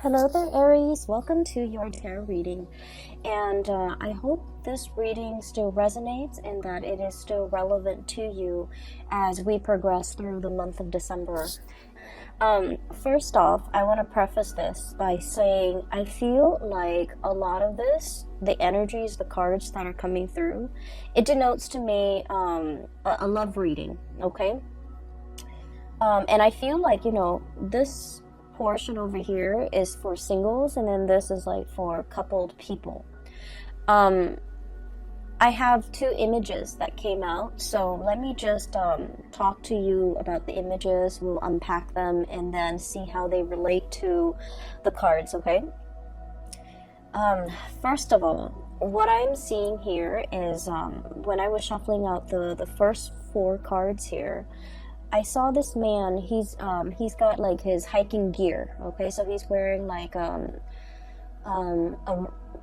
Hello there, Aries. Welcome to your tarot reading. And I hope this reading still resonates and that it is still relevant to you as we progress through the month of December. First off, I want to preface this by saying I feel like a lot of this, the energies, the cards that are coming through, it denotes to me a love reading, okay? And I feel like, this portion over here is for singles, and then this is like for coupled people. I have two images that came out, so let me just talk to you about the images. We'll unpack them and then see how they relate to the cards, okay? First of all, what I'm seeing here is when I was shuffling out the first four cards here, I saw this man. He's got like his hiking gear. Okay, so he's wearing like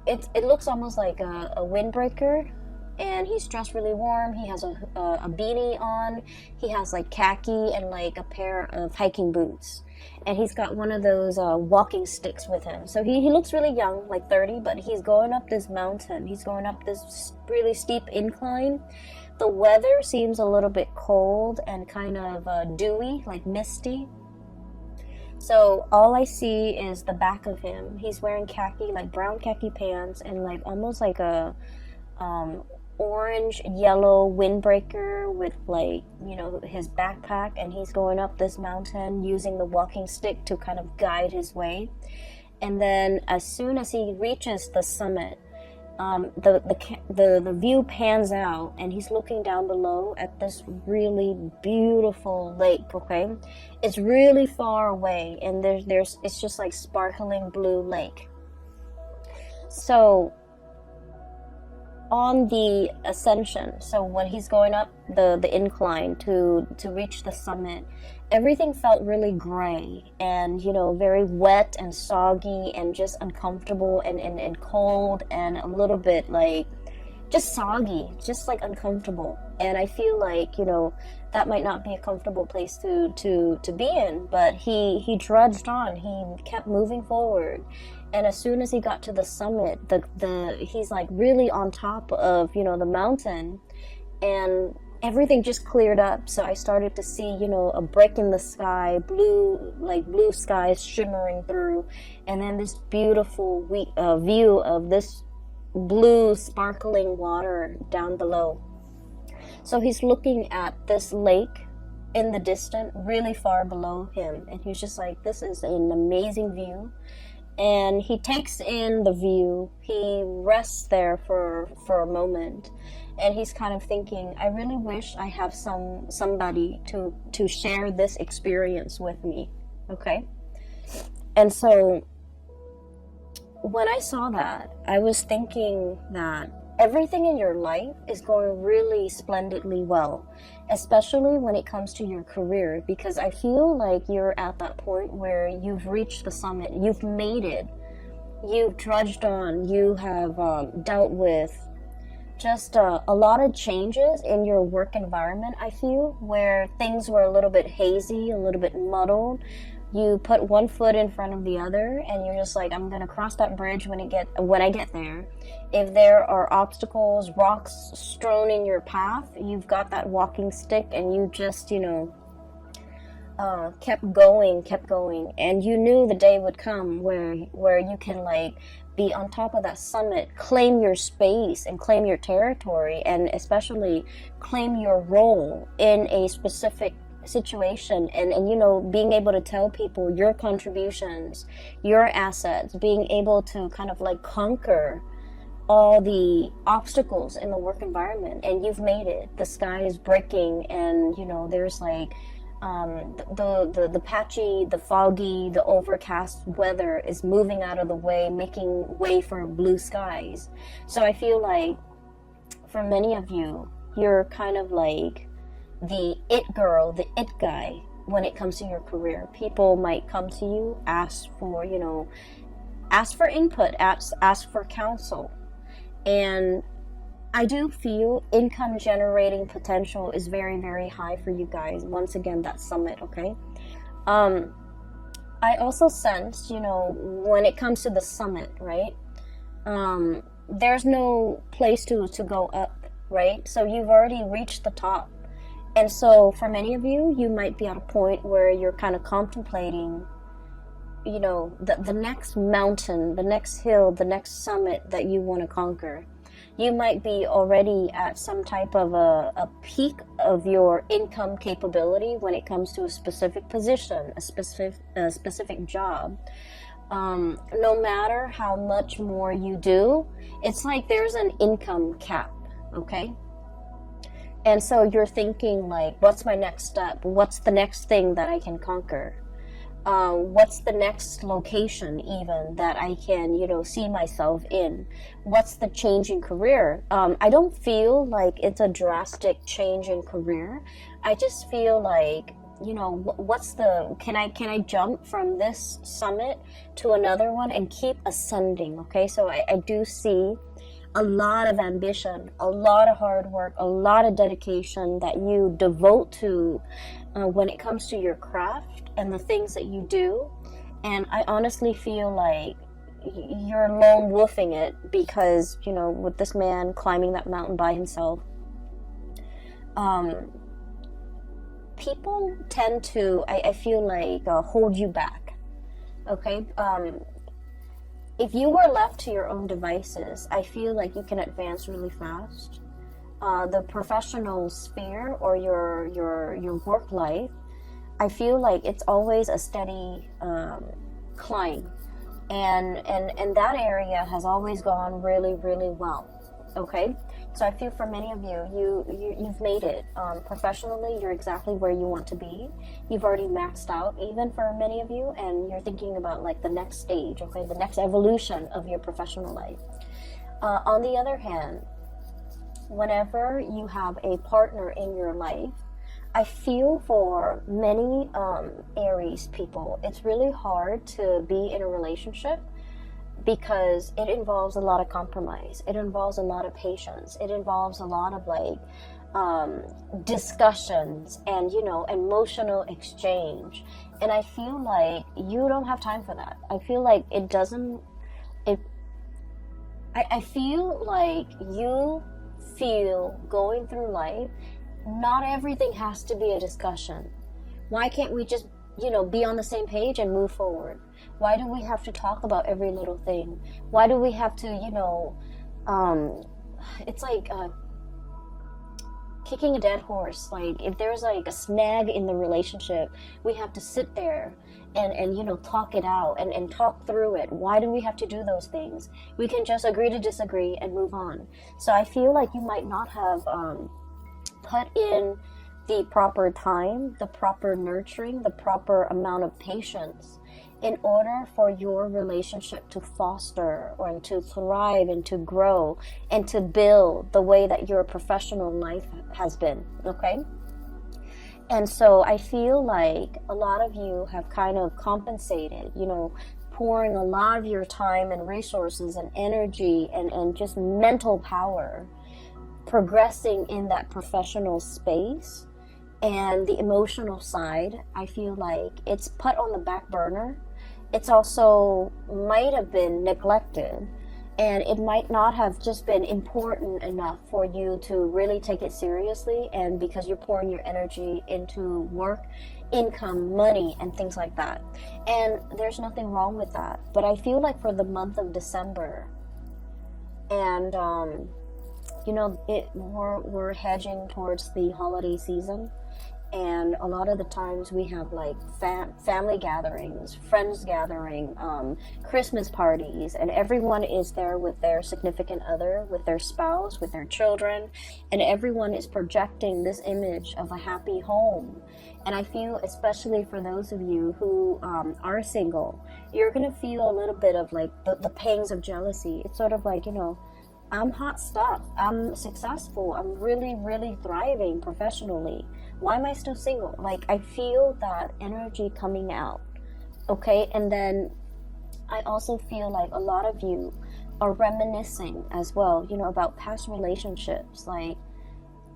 it looks almost like a windbreaker, and he's dressed really warm. He has a beanie on. He has like khaki and like a pair of hiking boots, and he's got one of those walking sticks with him. So he looks really young, like 30, but he's going up this mountain. He's going up this really steep incline. The weather seems a little bit cold and kind of dewy, like misty. So all I see is the back of him. He's wearing khaki, like brown khaki pants, and like almost like a orange yellow windbreaker with like, his backpack, and he's going up this mountain using the walking stick to kind of guide his way. And then as soon as he reaches the summit, the view pans out, and he's looking down below at this really beautiful lake. Okay, it's really far away, and it's just like sparkling blue lake. So on the ascension, so when he's going up the incline to reach the summit, everything felt really gray and very wet and soggy and just uncomfortable and cold and a little bit like just soggy, just like uncomfortable. And I feel like that might not be a comfortable place to be in, but he trudged on. He kept moving forward, and as soon as he got to the summit, he's like really on top of the mountain, and everything just cleared up. So I started to see a break in the sky, blue skies shimmering through, and then this beautiful view of this blue sparkling water down below. So he's looking at this lake in the distance, really far below him, and he's just like, this is an amazing view. And he takes in the view. He rests there for a moment, and he's kind of thinking, I really wish I have somebody to share this experience with me. Okay? And so when I saw that, I was thinking that everything in your life is going really splendidly well, especially when it comes to your career, because I feel like you're at that point where you've reached the summit, you've made it, you've trudged on, you have dealt with just a lot of changes in your work environment. I feel where things were a little bit hazy, a little bit muddled. You put one foot in front of the other, and you're just like, I'm gonna cross that bridge when I get there. If there are obstacles, rocks strewn in your path, you've got that walking stick, and you just kept going, and you knew the day would come where you can like be on top of that summit, claim your space and claim your territory, and especially claim your role in a specific situation, and being able to tell people your contributions, your assets, being able to kind of like conquer all the obstacles in the work environment. And you've made it. The sky is breaking, and there's like the patchy, the foggy, the overcast weather is moving out of the way, making way for blue skies. So I feel like for many of you, you're kind of like the it girl, the it guy when it comes to your career. People might come to you, ask for input, ask for counsel. And I do feel income generating potential is very, very high for you guys. Once again, that summit, okay? I also sense, when it comes to the summit, right? There's no place to go up, right? So you've already reached the top. And so for many of you, you might be at a point where you're kind of contemplating, the next mountain, the next hill, the next summit that you want to conquer. You might be already at some type of a peak of your income capability when it comes to a specific position, a specific job. No matter how much more you do, it's like there's an income cap, okay? And so you're thinking like, what's my next step? What's the next thing that I can conquer? What's the next location even that I can, see myself in? What's the change in career? I don't feel like it's a drastic change in career. I just feel like, can I jump from this summit to another one and keep ascending? Okay, so I do see a lot of ambition, a lot of hard work, a lot of dedication that you devote to when it comes to your craft and the things that you do. And I honestly feel like you're lone wolfing it because, with this man climbing that mountain by himself, people tend to, I feel like, hold you back. Okay? If you were left to your own devices, I feel like you can advance really fast. The professional sphere or your work life, I feel like it's always a steady climb, and that area has always gone really, really well. Okay, so I feel for many of you've made it professionally. You're exactly where you want to be. You've already maxed out, even for many of you, and you're thinking about like the next stage, okay, the next evolution of your professional life. On the other hand, whenever you have a partner in your life, I feel for many Aries people, it's really hard to be in a relationship because it involves a lot of compromise. It involves a lot of patience. It involves a lot of discussions and, emotional exchange. And I feel like you don't have time for that. I feel like I feel like you feel going through life, not everything has to be a discussion. Why can't we just, be on the same page and move forward? Why do we have to talk about every little thing? Why do we have to, it's like kicking a dead horse. Like if there's like a snag in the relationship, we have to sit there and talk it out and talk through it. Why do we have to do those things? We can just agree to disagree and move on. So I feel like you might not have put in the proper time, the proper nurturing, the proper amount of patience in order for your relationship to foster or to thrive and to grow and to build the way that your professional life has been, okay? And so I feel like a lot of you have kind of compensated, pouring a lot of your time and resources and energy and just mental power progressing in that professional space, and the emotional side, I feel like it's put on the back burner. It's also might have been neglected, and it might not have just been important enough for you to really take it seriously, and because you're pouring your energy into work, income, money, and things like that. And there's nothing wrong with that. But I feel like for the month of December, and we're hedging towards the holiday season, and a lot of the times we have like family gatherings, friends gathering, Christmas parties, and everyone is there with their significant other, with their spouse, with their children, and everyone is projecting this image of a happy home. And I feel, especially for those of you who are single, you're gonna feel a little bit of like the pangs of jealousy. It's sort of like, I'm hot stuff. I'm successful. I'm really, really thriving professionally. Why am I still single? Like, I feel that energy coming out. Okay. And then I also feel like a lot of you are reminiscing as well, about past relationships. Like,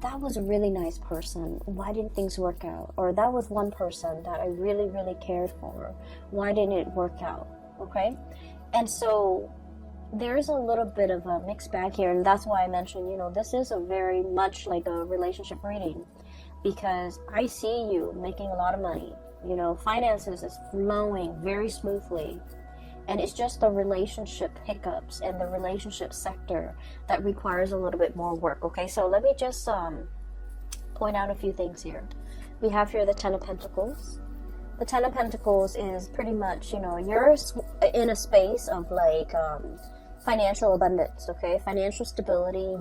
that was a really nice person. Why didn't things work out? Or that was one person that I really, really cared for. Why didn't it work out? Okay? And so there's a little bit of a mixed bag here, and that's why I mentioned, this is a very much like a relationship reading, because I see you making a lot of money. Finances is flowing very smoothly, and it's just the relationship hiccups and the relationship sector that requires a little bit more work. Okay, so let me just point out a few things here. We have here the Ten of Pentacles. The Ten of Pentacles is pretty much, you're in a space of like financial abundance, okay? Financial stability.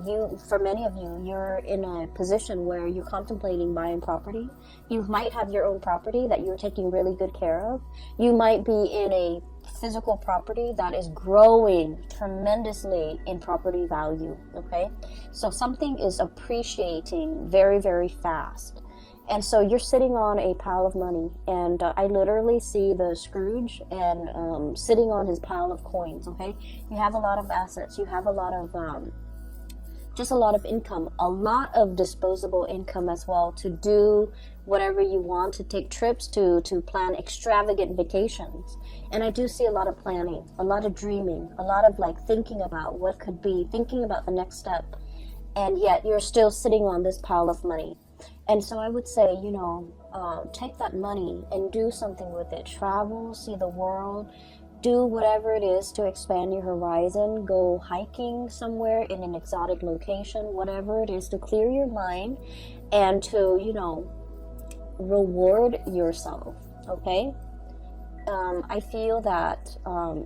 For many of you, you're in a position where you're contemplating buying property. You might have your own property that you're taking really good care of. You might be in a physical property that is growing tremendously in property value, okay? So something is appreciating very, very fast. And so you're sitting on a pile of money, and I literally see the Scrooge and sitting on his pile of coins, okay? You have a lot of assets. You have a lot of, just a lot of income, a lot of disposable income as well to do whatever you want, to take trips, to plan extravagant vacations. And I do see a lot of planning, a lot of dreaming, a lot of like thinking about what could be, thinking about the next step. And yet you're still sitting on this pile of money. And so I would say, take that money and do something with it. Travel, see the world, do whatever it is to expand your horizon. Go hiking somewhere in an exotic location, whatever it is to clear your mind and to, reward yourself, okay? I feel that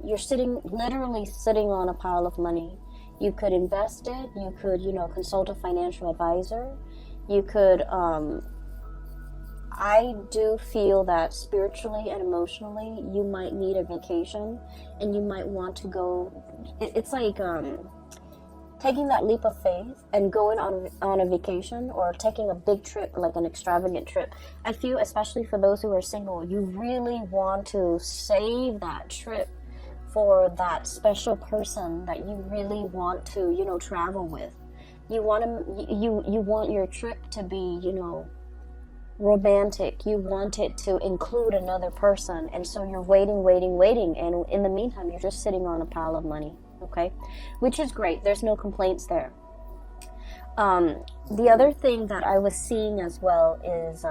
you're literally sitting on a pile of money. You could invest it. You could, consult a financial advisor. You could, I do feel that spiritually and emotionally, you might need a vacation, and you might want to go, it's like taking that leap of faith and going on a vacation, or taking a big trip, like an extravagant trip. I feel, especially for those who are single, you really want to save that trip for that special person that you really want to, travel with. You want your trip to be, romantic. You want it to include another person. And so you're waiting. And in the meantime, you're just sitting on a pile of money, okay? Which is great. There's no complaints there. The other thing that I was seeing as well is,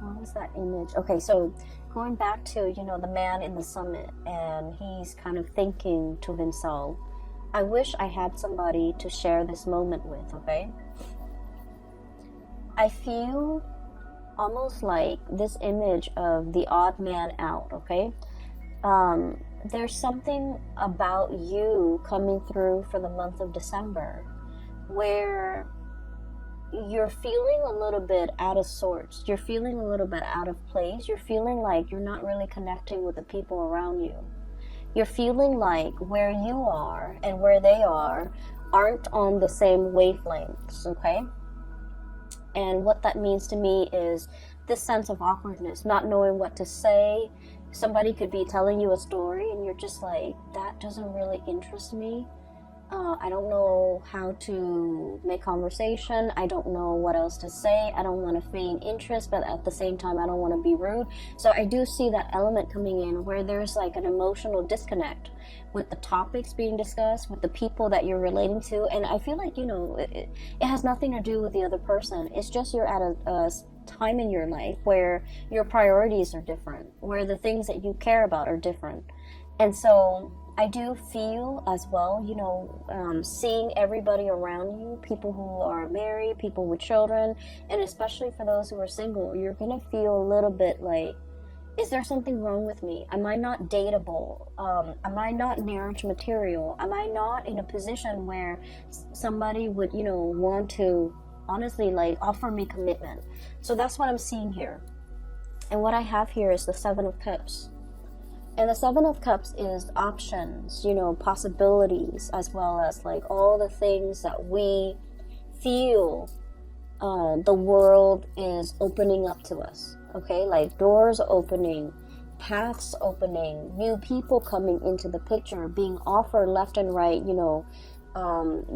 what was that image? Okay, so going back to, the man in the summit, and he's kind of thinking to himself, I wish I had somebody to share this moment with, okay? I feel almost like this image of the odd man out, okay? There's something about you coming through for the month of December where you're feeling a little bit out of sorts. You're feeling a little bit out of place. You're feeling like you're not really connecting with the people around you. You're feeling like where you are and where they aren't on the same wavelengths, okay? And what that means to me is this sense of awkwardness, not knowing what to say. Somebody could be telling you a story and you're just like, that doesn't really interest me. I don't know how to make conversation. I don't know what else to say. I don't want to feign interest, but at the same time, I don't want to be rude. So I do see that element coming in where there's like an emotional disconnect with the topics being discussed, with the people that you're relating to. And I feel like, it has nothing to do with the other person. It's just you're at a time in your life where your priorities are different, where the things that you care about are different. And so I do feel as well, seeing everybody around you, people who are married, people with children, and especially for those who are single, you're going to feel a little bit like, is there something wrong with me? Am I not dateable? Am I not marriage material? Am I not in a position where somebody would, want to honestly like offer me commitment? So that's what I'm seeing here. And what I have here is the Seven of Cups. And the Seven of Cups is options, possibilities, as well as like all the things that we feel the world is opening up to us, okay? Like doors opening, paths opening, new people coming into the picture, being offered left and right,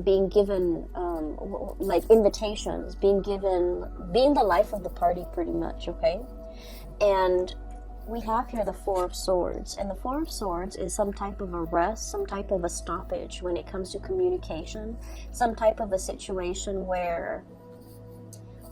being given like invitations, being the life of the party pretty much, okay? And we have here the Four of Swords, and the Four of Swords is some type of a rest, some type of a stoppage when it comes to communication, some type of a situation where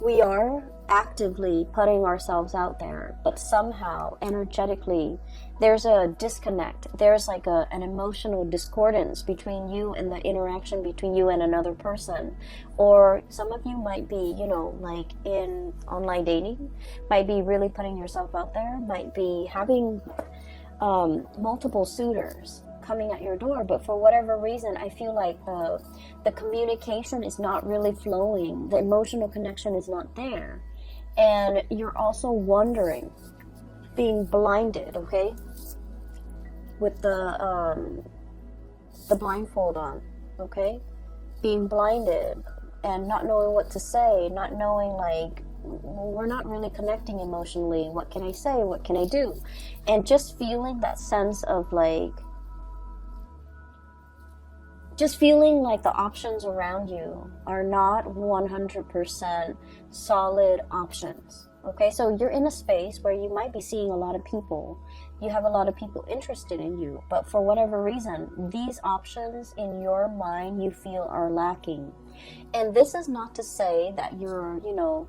we are actively putting ourselves out there, but somehow energetically there's a disconnect. There's like an emotional discordance between you and the interaction between you and another person. Or some of you might be, you know, like in online dating, might be really putting yourself out there, might be having multiple suitors coming at your door, but for whatever reason I feel like the communication is not really flowing, the emotional connection is not there, and you're also wondering, being blinded, okay, with the blindfold on, okay, being blinded and not knowing what to say, not knowing, like, we're not really connecting emotionally, what can I say, what can I do, and just feeling that sense of like, just feeling like the options around you are not 100% solid options. Okay, so you're in a space where you might be seeing a lot of people. You have a lot of people interested in you, but for whatever reason, these options in your mind you feel are lacking. And this is not to say that you're, you know,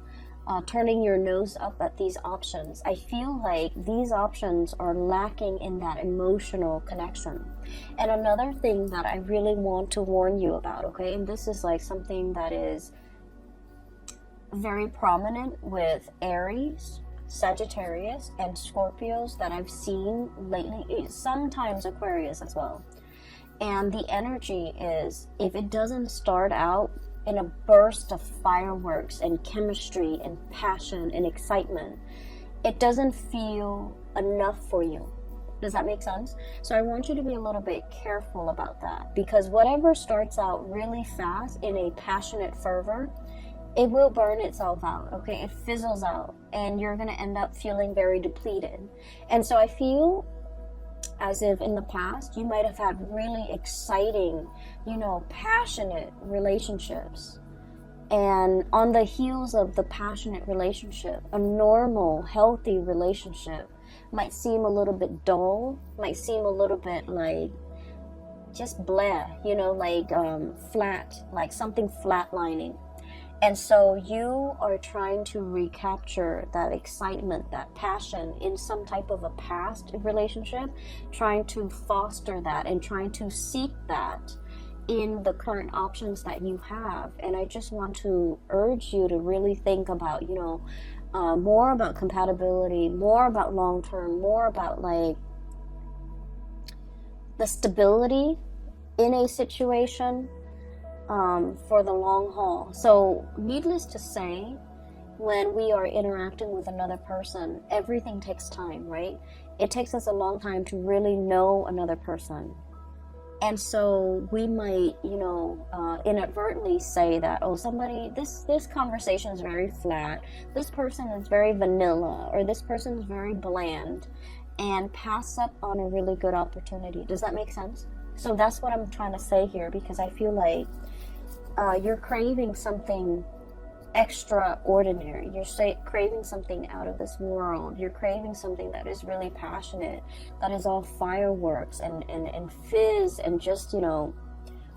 turning your nose up at these options. I feel like these options are lacking in that emotional connection. And another thing that I really want to warn you about, okay, and this is like something that is very prominent with Aries, Sagittarius, and Scorpios that I've seen lately, sometimes Aquarius as well. And the energy is, if it doesn't start out in a burst of fireworks and chemistry and passion and excitement, it doesn't feel enough for you. Does that make sense? So I want you to be a little bit careful about that, because whatever starts out really fast in a passionate fervor, it will burn itself out, okay? It fizzles out, and you're going to end up feeling very depleted. And so I feel as if in the past you might have had really exciting, you know, passionate relationships, and on the heels of the passionate relationship, a normal, healthy relationship might seem a little bit dull, might seem a little bit like just blah, you know, like flat, like something flatlining. And so you are trying to recapture that excitement, that passion in some type of a past relationship, trying to foster that and trying to seek that in the current options that you have. And I just want to urge you to really think about, you know, more about compatibility, more about long-term, more about like the stability in a situation, for the long haul. So needless to say, when we are interacting with another person, everything takes time, right? It takes us a long time to really know another person. And so we might, you know, inadvertently say that, oh, somebody, this conversation is very flat, this person is very vanilla, or this person is very bland, and pass up on a really good opportunity. Does that make sense? So that's what I'm trying to say here, because I feel like you're craving something extraordinary. You're craving something out of this world. You're craving something that is really passionate, that is all fireworks and fizz and just, you know,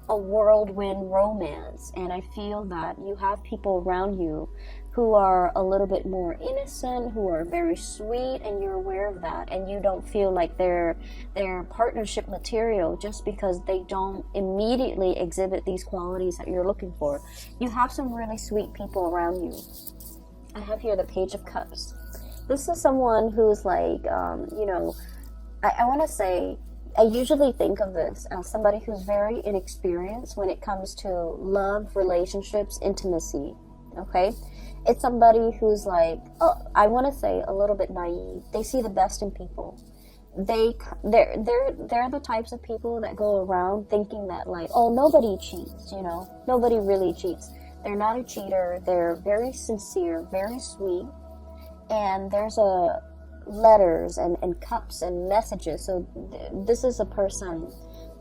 a whirlwind romance. And I feel that you have people around you who are a little bit more innocent, who are very sweet, and you're aware of that, and you don't feel like they're partnership material just because they don't immediately exhibit these qualities that you're looking for. You have some really sweet people around you. I have here the Page of Cups. This is someone who's like, you know, I want to say, I usually think of this as somebody who's very inexperienced when it comes to love, relationships, intimacy, okay? It's somebody who's like, oh, I want to say a little bit naive. They see the best in people. They're the types of people that go around thinking that like, oh, nobody cheats, you know, nobody really cheats. They're not a cheater. They're very sincere, very sweet, and there's letters and cups and messages. So this is a person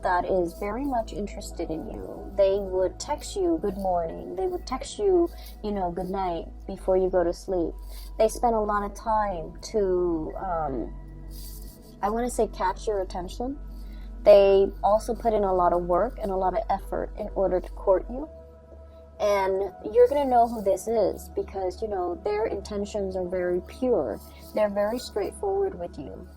that is very much interested in you. They would text you good morning. They would text you, you know, good night before you go to sleep. They spend a lot of time to, I want to say, catch your attention. They also put in a lot of work and a lot of effort in order to court you. And you're going to know who this is because, you know, their intentions are very pure. They're very straightforward with you.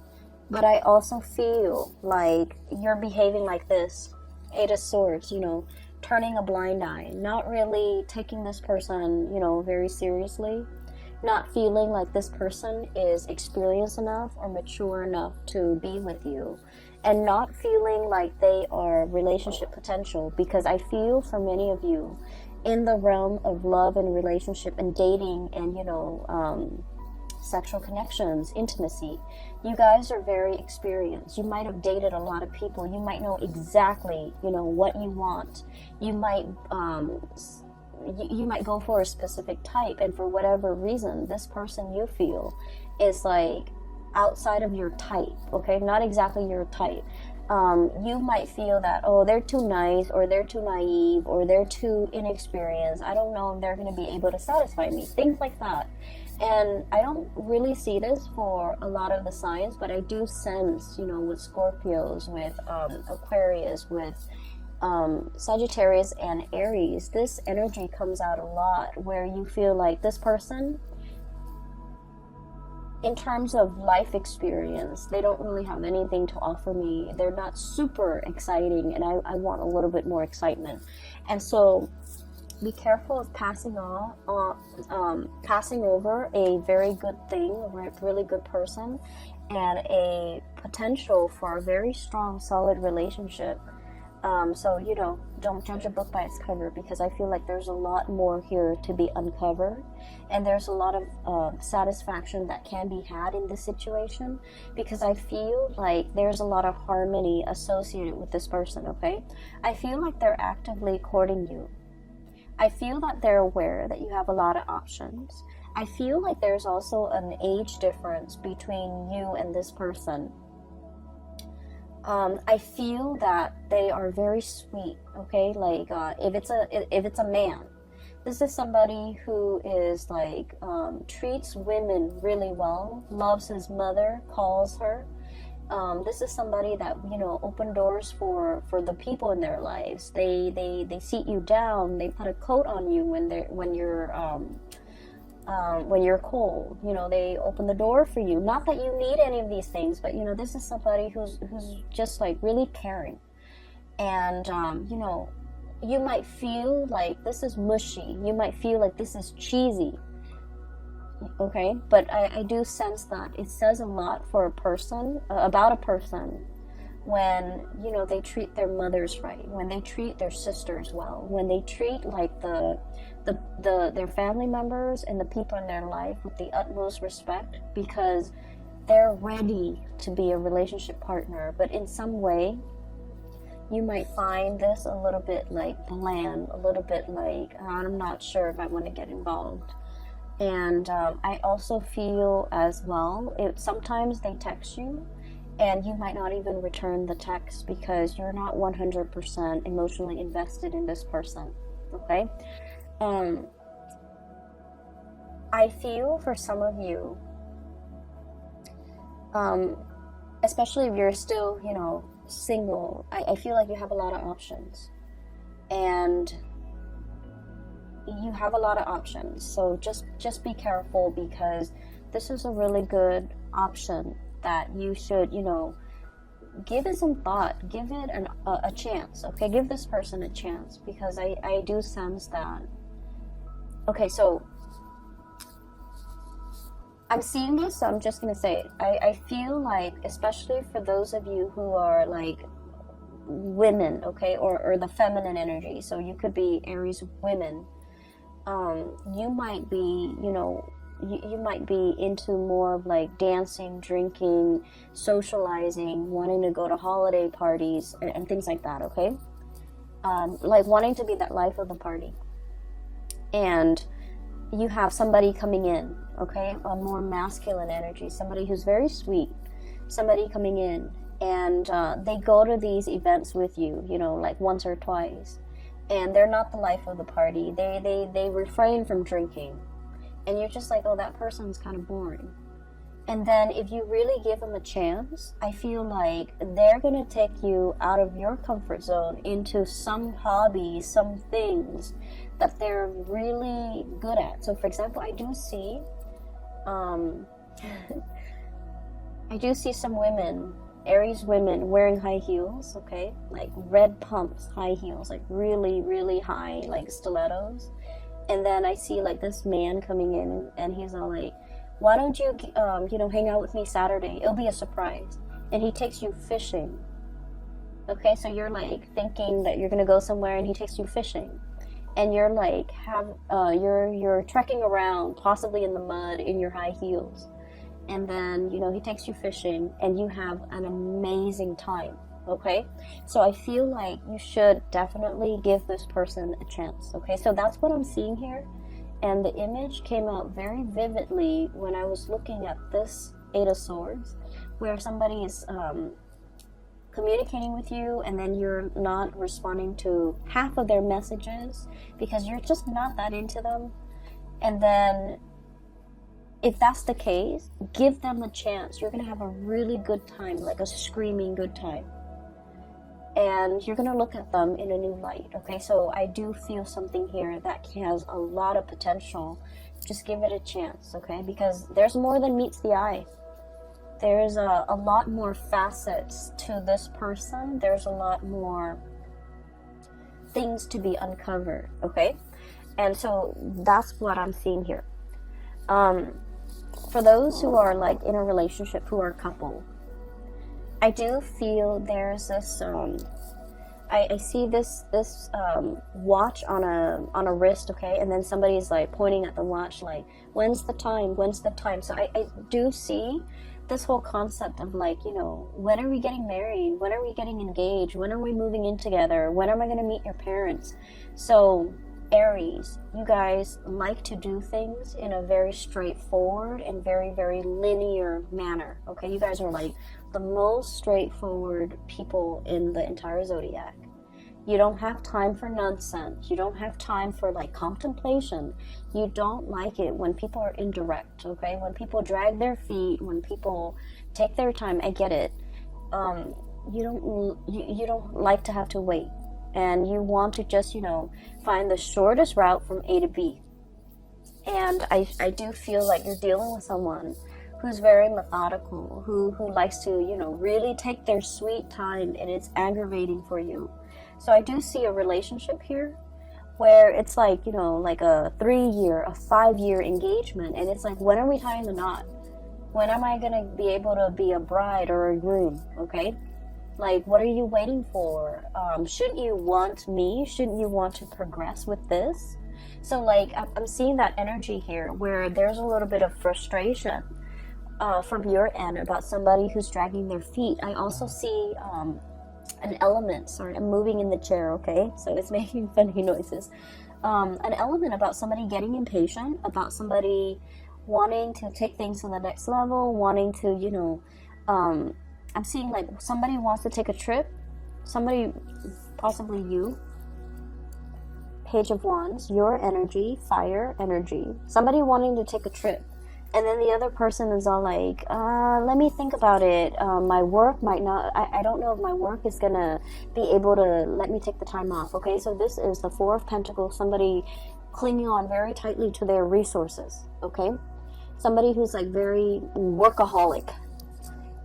But I also feel like you're behaving like this. 8 of Swords, you know, turning a blind eye. Not really taking this person, you know, very seriously. Not feeling like this person is experienced enough or mature enough to be with you. And not feeling like they are relationship potential. Because I feel for many of you, in the realm of love and relationship and dating and, you know, sexual connections, intimacy, you guys are very experienced. You might have dated a lot of people. You might know exactly, you know, what you want. You might you might go for a specific type, and for whatever reason, this person you feel is like outside of your type, okay? Not exactly your type. You might feel that, oh, they're too nice, or they're too naive, or they're too inexperienced. I don't know if they're going to be able to satisfy me. Things like that. And I don't really see this for a lot of the signs, but I do sense, you know, with Scorpios, with Aquarius, with Sagittarius and Aries, this energy comes out a lot where you feel like this person, in terms of life experience, they don't really have anything to offer me. They're not super exciting, and I want a little bit more excitement. And so be careful of passing over a very good thing, a really good person, and a potential for a very strong, solid relationship. So, you know, don't judge a book by its cover, because I feel like there's a lot more here to be uncovered, and there's a lot of satisfaction that can be had in this situation, because I feel like there's a lot of harmony associated with this person, okay? I feel like they're actively courting you. I feel that they're aware that you have a lot of options. I feel like there's also an age difference between you and this person. I feel that they are very sweet, okay? Like, if it's a man, this is somebody who is like, treats women really well, loves his mother, calls her. This is somebody that, you know, open doors for the people in their lives. They seat you down. They put a coat on you when you're cold. You know, they open the door for you. Not that you need any of these things, but, you know, this is somebody who's just like really caring. And you know, you might feel like this is mushy. You might feel like this is cheesy. Okay, but I do sense that it says a lot for a person, about a person, when, you know, they treat their mothers right, when they treat their sisters well, when they treat like their family members and the people in their life with the utmost respect, because they're ready to be a relationship partner. But in some way, you might find this a little bit like bland, a little bit like, I'm not sure if I want to get involved. And I also feel as well, sometimes they text you and you might not even return the text because you're not 100% emotionally invested in this person, okay? I feel for some of you, especially if you're still, you know, single, I feel like you have a lot of options. And you have a lot of options, so just be careful, because this is a really good option that you should, you know, give it some thought, give it a chance, okay? Give this person a chance, because I do sense that. Okay, so I'm seeing this, so I'm just gonna say it. I feel like, especially for those of you who are like women, okay, or the feminine energy, so you could be Aries women, you might be, you know, you might be into more of like dancing, drinking, socializing, wanting to go to holiday parties and things like that, okay? Like wanting to be that life of the party. And you have somebody coming in, okay? A more masculine energy, somebody who's very sweet, somebody coming in, and they go to these events with you, you know, like once or twice, and they're not the life of the party. They refrain from drinking, and you're just like, oh, that person's kind of boring. And then if you really give them a chance, I feel like they're going to take you out of your comfort zone into some hobby, some things that they're really good at. So for example, I do see some women, Aries women, wearing high heels, okay? Like red pumps, high heels, like really, really high, like stilettos. And then I see like this man coming in, and he's all like, why don't you, hang out with me Saturday? It'll be a surprise. And he takes you fishing. Okay, so you're like thinking that you're gonna go somewhere, and he takes you fishing. And you're like, you're trekking around, possibly in the mud, in your high heels. And then, he takes you fishing, and you have an amazing time. Okay, so I feel like you should definitely give this person a chance. Okay, so that's what I'm seeing here. And the image came out very vividly when I was looking at this Eight of Swords, where somebody is communicating with you, and then you're not responding to half of their messages because you're just not that into them. And then if that's the case, give them a chance. You're going to have a really good time, like a screaming good time. And you're going to look at them in a new light, okay? So I do feel something here that has a lot of potential. Just give it a chance, okay? Because there's more than meets the eye. There's a lot more facets to this person. There's a lot more things to be uncovered, okay? And so that's what I'm seeing here. For those who are like in a relationship, who are a couple, I do feel there's this I see this watch on a wrist, okay, and then somebody's like pointing at the watch like, when's the time, so I do see this whole concept of like, when are we getting married, when are we getting engaged, when are we moving in together, when am I going to meet your parents? So Aries, you guys like to do things in a very straightforward and very, very linear manner, okay? You guys are like the most straightforward people in the entire zodiac. You don't have time for nonsense. You don't have time for like contemplation. You don't like it when people are indirect, okay? When people drag their feet, when people take their time, I get it. You don't like to have to wait. And you want to just, find the shortest route from A to B. And I do feel like you're dealing with someone who's very methodical, who likes to, really take their sweet time, and it's aggravating for you. So I do see a relationship here where it's like, like a 3-year, a 5-year engagement, and it's like, when are we tying the knot? When am I going to be able to be a bride or a groom, okay? Like, what are you waiting for? Shouldn't you want me? Shouldn't you want to progress with this? So, like, I'm seeing that energy here where there's a little bit of frustration from your end about somebody who's dragging their feet. I also see an element. Sorry, I'm moving in the chair, okay? So it's making funny noises. An element about somebody getting impatient, about somebody wanting to take things to the next level, wanting to, I'm seeing like somebody wants to take a trip, somebody, possibly you, Page of Wands, your energy, fire energy, somebody wanting to take a trip, and then the other person is all like, let me think about it, my work might not, I don't know if my work is gonna be able to let me take the time off, okay? So this is the Four of Pentacles, somebody clinging on very tightly to their resources, okay? Somebody who's like very workaholic.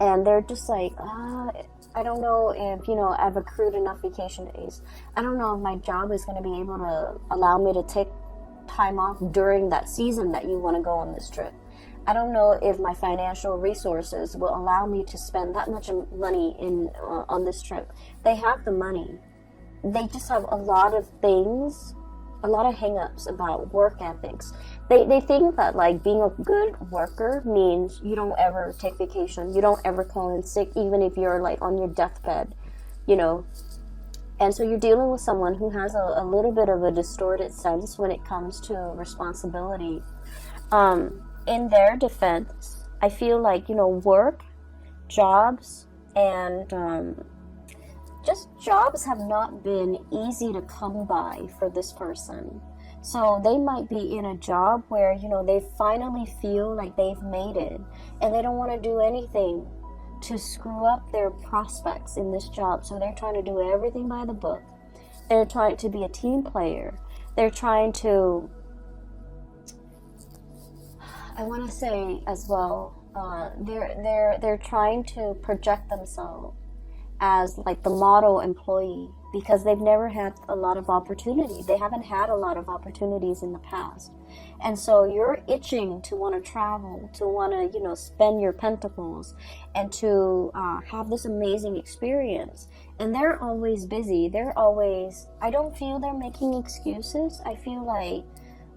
And they're just like, I don't know if, I've accrued enough vacation days. I don't know if my job is going to be able to allow me to take time off during that season that you want to go on this trip. I don't know if my financial resources will allow me to spend that much money on this trip. They have the money. They just have a lot of things, a lot of hang-ups about work ethics. They think that like being a good worker means you don't ever take vacation, you don't ever call in sick, even if you're like on your deathbed, And so you're dealing with someone who has a little bit of a distorted sense when it comes to responsibility. In their defense, I feel like, work, jobs, And just jobs have not been easy to come by for this person. So they might be in a job where, you know, they finally feel like they've made it, and they don't want to do anything to screw up their prospects in this job. So they're trying to do everything by the book. They're trying to be a team player. They're trying to, I want to say as well, they're trying to project themselves as like the model employee, because they've never had a lot of opportunity. They haven't had a lot of opportunities in the past. And so you're itching to want to travel, to want to, you know, spend your pentacles and to have this amazing experience. And they're always busy. They're always, I don't feel they're making excuses. I feel like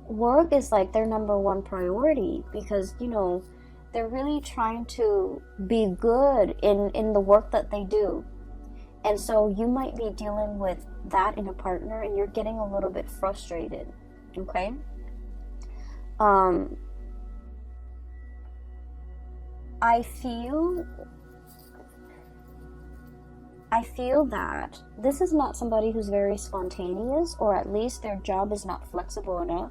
work is like their number one priority, because, you know, they're really trying to be good in the work that they do. And so you might be dealing with that in a partner, and you're getting a little bit frustrated, okay? I feel that this is not somebody who's very spontaneous, or at least their job is not flexible enough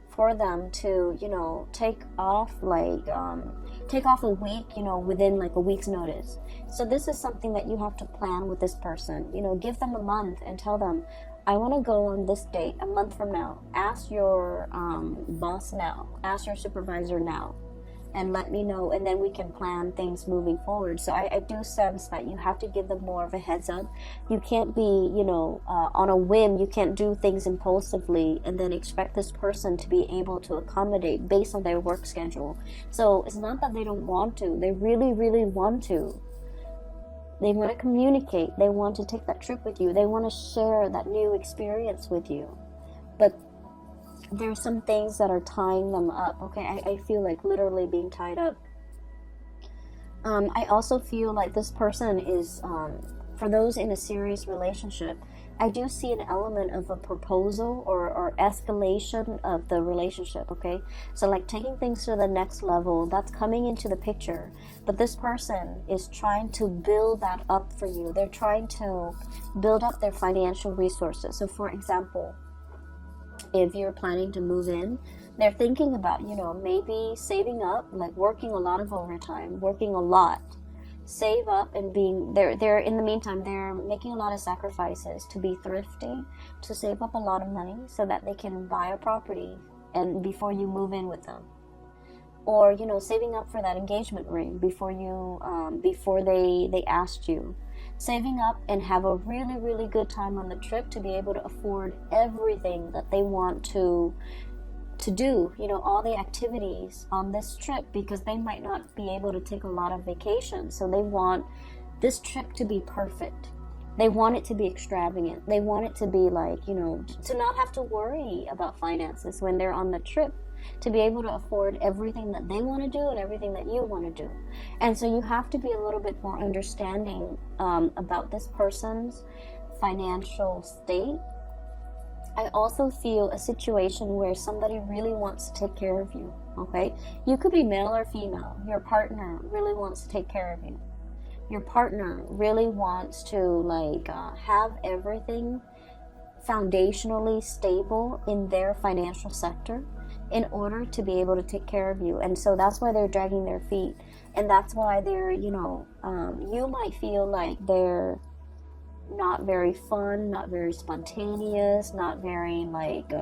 for them to, you know, take off a week, you know, within like a week's notice. So this is something that you have to plan with this person. You know, give them a month and tell them, I want to go on this date a month from now. Ask your boss now. Ask your supervisor now. And let me know, and then we can plan things moving forward. So I do sense that you have to give them more of a heads up. You can't be, you know, on a whim. You can't do things impulsively and then expect this person to be able to accommodate based on their work schedule. So it's not that they don't want to. They really, really want to. They want to communicate. They want to take that trip with you. They want to share that new experience with you. But there's some things that are tying them up, okay? I feel like literally being tied up. I also feel like this person is, for those in a serious relationship, I do see an element of a proposal or escalation of the relationship, okay? So like taking things to the next level, that's coming into the picture. But this person is trying to build that up for you. They're trying to build up their financial resources. So for example, if you're planning to move in, they're thinking about, you know, maybe saving up, like working a lot of overtime, working a lot, save up, and being they're in the meantime, they're making a lot of sacrifices to be thrifty, to save up a lot of money so that they can buy a property and before you move in with them. Or, you know, saving up for that engagement ring before you before they asked you. Saving up and have a really, really good time on the trip to be able to afford everything that they want to do, you know, all the activities on this trip, because they might not be able to take a lot of vacations. So they want this trip to be perfect. They want it to be extravagant. They want it to be like, you know, to not have to worry about finances when they're on the trip, to be able to afford everything that they want to do and everything that you want to do. And so you have to be a little bit more understanding about this person's financial state. I also feel a situation where somebody really wants to take care of you, okay? You could be male or female. Your partner really wants to take care of you. Your partner really wants to like have everything foundationally stable in their financial sector in order to be able to take care of you. And so that's why they're dragging their feet. And that's why they're, you know, you might feel like they're not very fun, not very spontaneous, not very like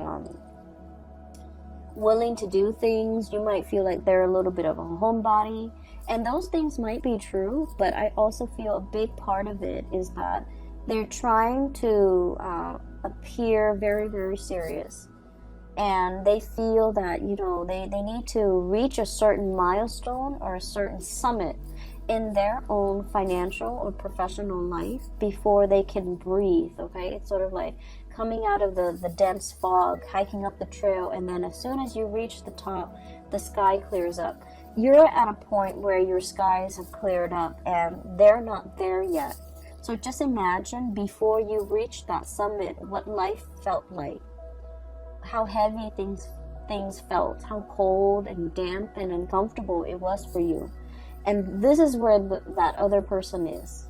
willing to do things. You might feel like they're a little bit of a homebody. And those things might be true, but I also feel a big part of it is that they're trying to appear very, very serious. And they feel that, you know, they need to reach a certain milestone or a certain summit in their own financial or professional life before they can breathe, okay? It's sort of like coming out of the dense fog, hiking up the trail, and then as soon as you reach the top, the sky clears up. You're at a point where your skies have cleared up and they're not there yet. So just imagine before you reach that summit, what life felt like. How heavy things felt, how cold and damp and uncomfortable it was for you. And this is where that other person is.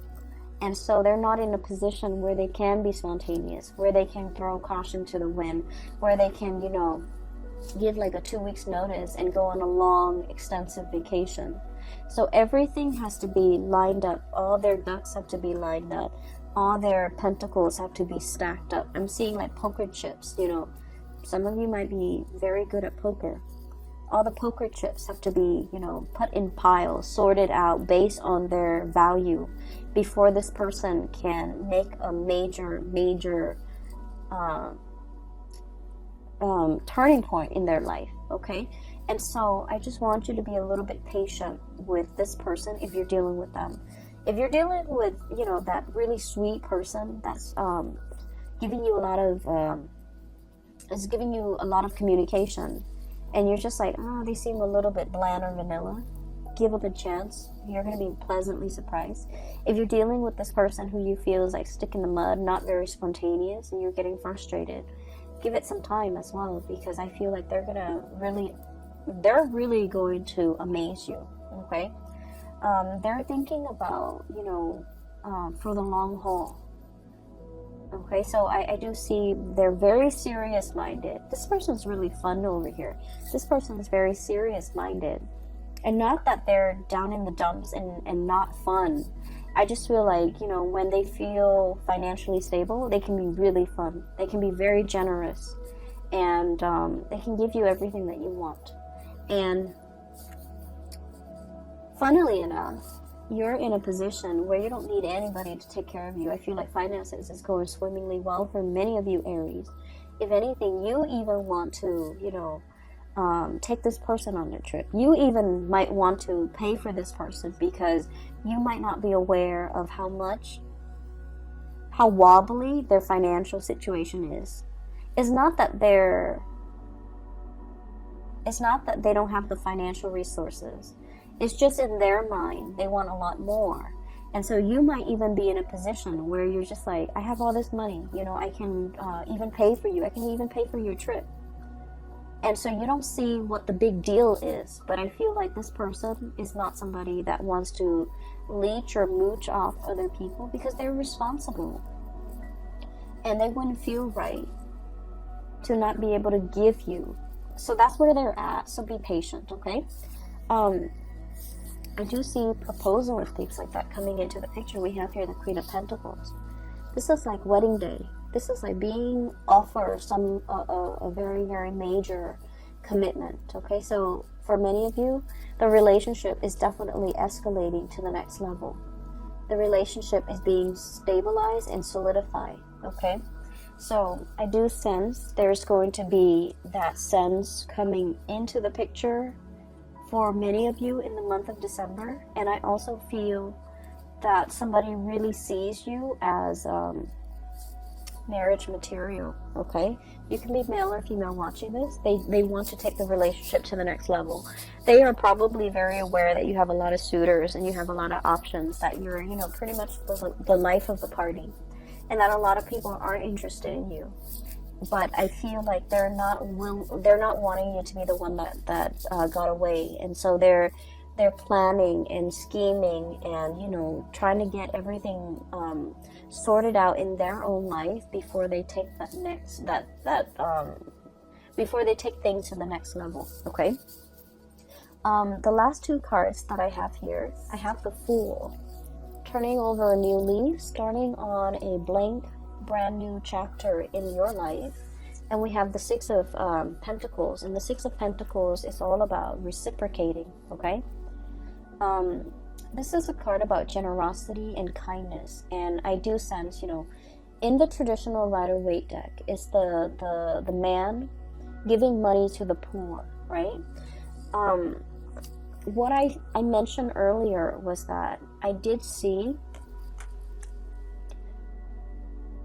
And so they're not in a position where they can be spontaneous, where they can throw caution to the wind, where they can, you know, give like a 2 weeks notice and go on a long, extensive vacation. So everything has to be lined up. All their ducks have to be lined up. All their pentacles have to be stacked up. I'm seeing like poker chips, you know. Some of you might be very good at poker. All the poker chips have to be, you know, put in piles, sorted out based on their value before this person can make a major turning point in their life, okay? And so I just want you to be a little bit patient with this person if you're dealing with them. If you're dealing with, you know, that really sweet person that's giving you a lot of is giving you a lot of communication, and you're just like, oh, they seem a little bit bland or vanilla, give them a chance. You're going to be pleasantly surprised. If you're dealing with this person who you feel is like stick in the mud, not very spontaneous, and you're getting frustrated, give it some time as well, because I feel like they're really going to amaze you, okay? They're thinking about, you know, for the long haul. Okay, so I do see they're very serious-minded. This person's really fun over here. This person is very serious-minded. And not that they're down in the dumps and not fun. I just feel like, you know, when they feel financially stable, they can be really fun. They can be very generous. And they can give you everything that you want. And funnily enough, you're in a position where you don't need anybody to take care of you. I feel like finances is going swimmingly well for many of you Aries. If anything, you even want to, you know, take this person on their trip. You even might want to pay for this person because you might not be aware of how wobbly their financial situation is. It's not that they don't have the financial resources. It's just in their mind, they want a lot more. And so you might even be in a position where you're just like, I have all this money, you know, I can even pay for you. I can even pay for your trip. And so you don't see what the big deal is. But I feel like this person is not somebody that wants to leech or mooch off other people because they're responsible. And they wouldn't feel right to not be able to give you. So that's where they're at. So be patient, okay? I do see proposal and things like that coming into the picture. We have here the Queen of Pentacles. This is like wedding day. This is like being offered some a very, very major commitment. Okay, so for many of you, the relationship is definitely escalating to the next level. The relationship is being stabilized and solidified. Okay, so I do sense there's going to be that sense coming into the picture for many of you in the month of December. And I also feel that somebody really sees you as marriage material, okay? You can be male or female watching this. They want to take the relationship to the next level. They are probably very aware that you have a lot of suitors and you have a lot of options, that you're, you know, pretty much the life of the party, and that a lot of people aren't interested in you. But I feel like they're not wanting you to be the one that got away, and so they're planning and scheming and, you know, trying to get everything sorted out in their own life before they take before they take things to the next level. Okay. The last two cards that I have here, I have the Fool, turning over a new leaf, starting on a blank brand new chapter in your life. And we have the Six of Pentacles, and the Six of Pentacles is all about reciprocating. Okay, this is a card about generosity and kindness, and I do sense, you know, in the traditional Rider-Waite deck, it's the man giving money to the poor, right? What I mentioned earlier was that I did see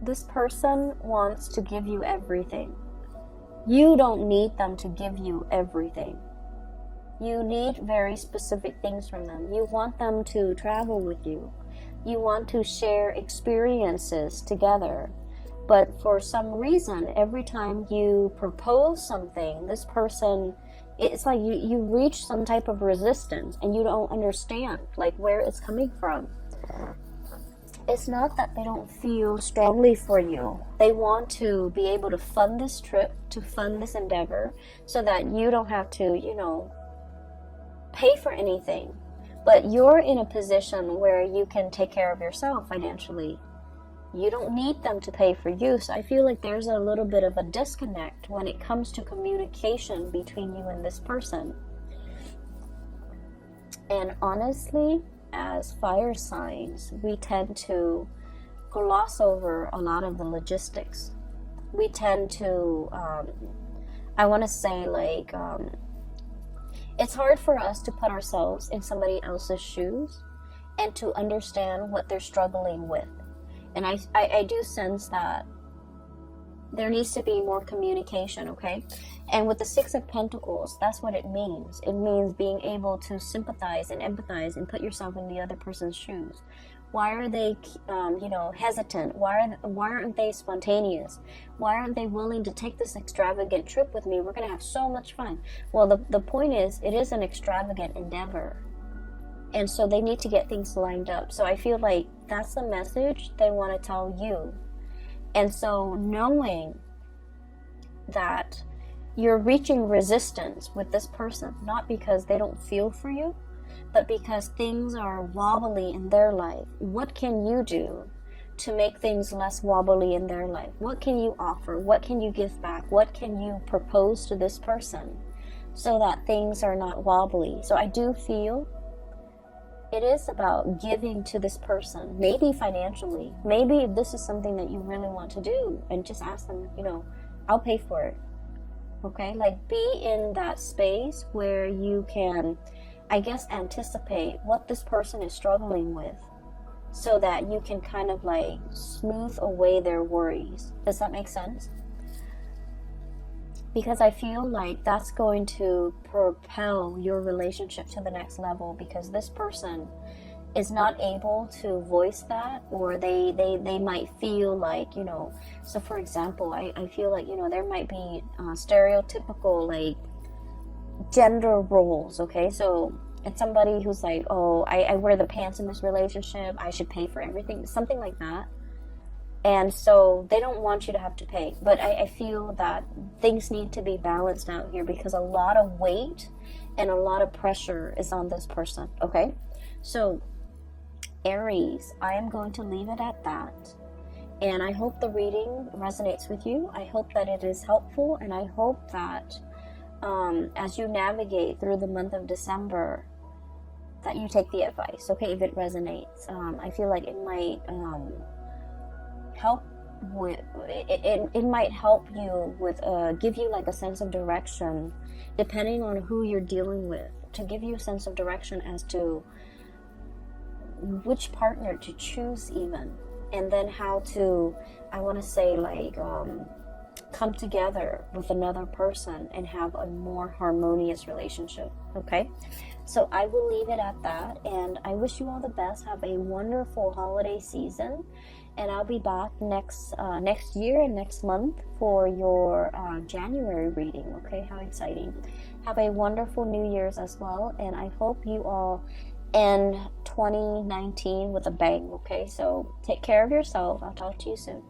this person wants to give you everything. You don't need them to give you everything. You need very specific things from them. You want them to travel with you. You want to share experiences together. But for some reason, every time you propose something, this person, it's like you reach some type of resistance and you don't understand like where it's coming from. it's not that they don't feel strongly for you. They want to be able to fund this trip, to fund this endeavor, so that you don't have to, you know, pay for anything. But you're in a position where you can take care of yourself financially. You don't need them to pay for you. So I feel like there's a little bit of a disconnect when it comes to communication between you and this person. And honestly, as fire signs, we tend to gloss over a lot of the logistics. We tend to, I want to say, like, it's hard for us to put ourselves in somebody else's shoes and to understand what they're struggling with. And I do sense that there needs to be more communication, okay? And with the Six of Pentacles, that's what it means. It means being able to sympathize and empathize and put yourself in the other person's shoes. Why are they, you know, hesitant? Why aren't they spontaneous? Why aren't they willing to take this extravagant trip with me? We're going to have so much fun. Well, the point is, it is an extravagant endeavor. And so they need to get things lined up. So I feel like that's the message they want to tell you. And so knowing that you're reaching resistance with this person, not because they don't feel for you, but because things are wobbly in their life. What can you do to make things less wobbly in their life? What can you offer? What can you give back? What can you propose to this person so that things are not wobbly? So I do feel it is about giving to this person, maybe financially. Maybe if this is something that you really want to do, and just ask them, you know, I'll pay for it. Okay? Like, be in that space where you can, I guess, anticipate what this person is struggling with so that you can kind of like smooth away their worries. Does that make sense? Because I feel like that's going to propel your relationship to the next level, because this person is not able to voice that, or they might feel like, you know, so for example, I feel like, you know, there might be stereotypical like gender roles, okay? So it's somebody who's like, oh, I wear the pants in this relationship, I should pay for everything, something like that. And so they don't want you to have to pay. But I feel that things need to be balanced out here, because a lot of weight and a lot of pressure is on this person, okay? So, Aries, I am going to leave it at that. And I hope the reading resonates with you. I hope that it is helpful. And I hope that as you navigate through the month of December, that you take the advice, okay, if it resonates. I feel like it might... help with it might help you with give you like a sense of direction, depending on who you're dealing with, to give you a sense of direction as to which partner to choose even, and then how to, I want to say, like come together with another person and have a more harmonious relationship. Okay, so I will leave it at that, and I wish you all the best. Have a wonderful holiday season. And I'll be back next year and next month for your January reading. Okay, how exciting. Have a wonderful New Year's as well. And I hope you all end 2019 with a bang. Okay, so take care of yourself. I'll talk to you soon.